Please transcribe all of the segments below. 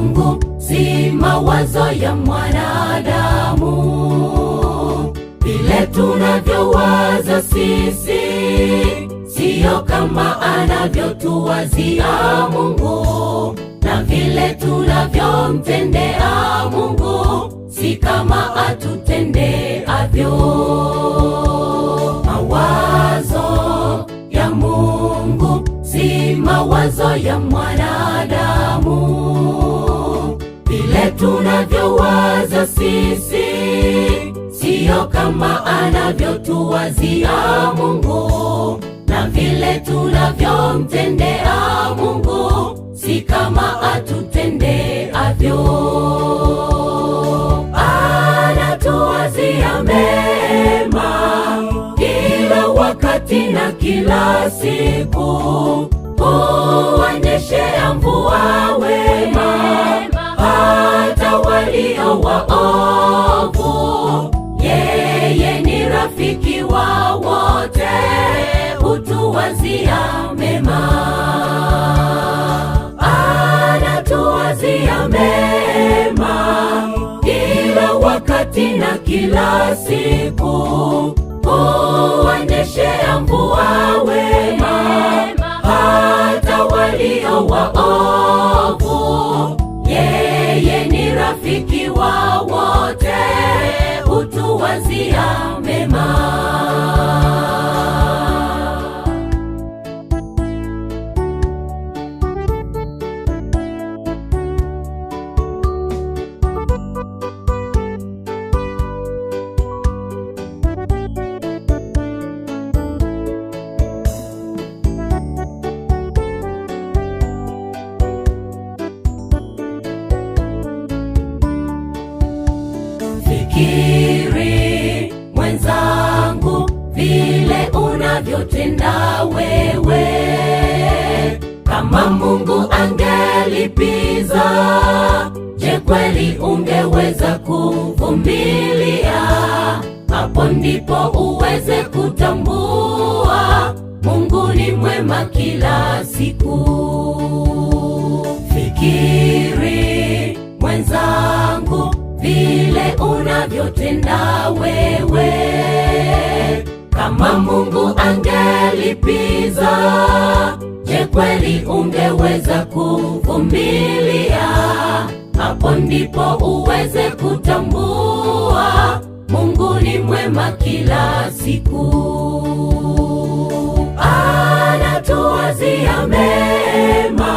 Mungu, si mawazo ya mwanadamu. Vile tunavyowaza sisi, siyo kama anavyotuwazia Mungu, na vile tunavyomtendea Mungu, si kama atutendeavyo. Mawazo ya Mungu, si mawazo ya mwanadamu. Vile tunavyowaza sisi, siyo kama anavyotuwazia Mungu, na vile tunavyomtendea Mungu, si kama atutendeavyo. Anatuwazia mema kila wakati na kila siku, huwanyeshea mvua wema hata walio waovu. Yeye ni rafiki wa wote, hutuwazia mema. Anatuwazia mema kila wakati na kila siku, huwanyeshea mvua wema hata walio waovu. Yeye ni rafiki wa wote, hutuwazia mema. Fikiri mwenzangu, vile unavyotenda wewe. Kama Mungu angelipiza, je, kweli ungeweza kuvumilia? Hapo ndipo uweze kutambua Mungu ni mwema kila siku. Fikiri mwenzangu, vile unavyotenda wewe. Kama Mungu angelipiza, je, kweli ungeweza kuvumilia? Hapo ndipo uweze kutambua Mungu ni mwema kila siku. Anatuwazia mema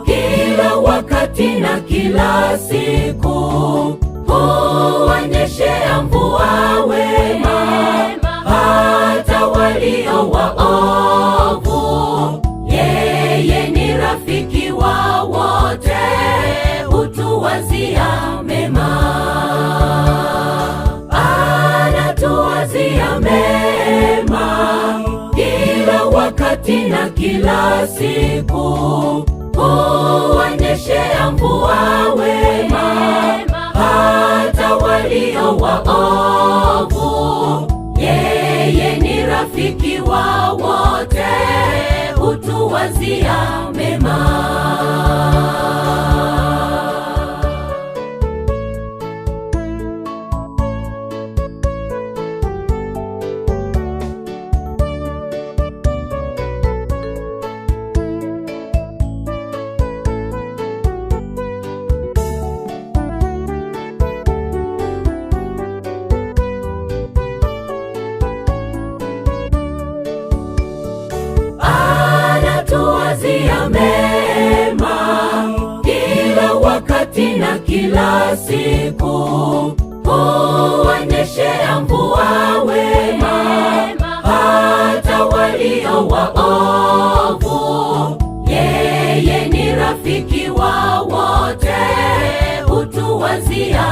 kila wakati na kila siku, huwanyeshea mvua wema hata walio waovu. Yeye ni rafiki wa wote, hutuwazia mema. Anatuwazia mema kila wakati na kila siku, huwanyeshea mvua wema hata walio waovu. Yeye ni rafiki wa wote, hutuwazia mema. Anatuwazia mema kila wakati na kila siku, huwanyeshea mvua wema hata walio waovu. Yeye ni rafiki wa wote, hutuwazia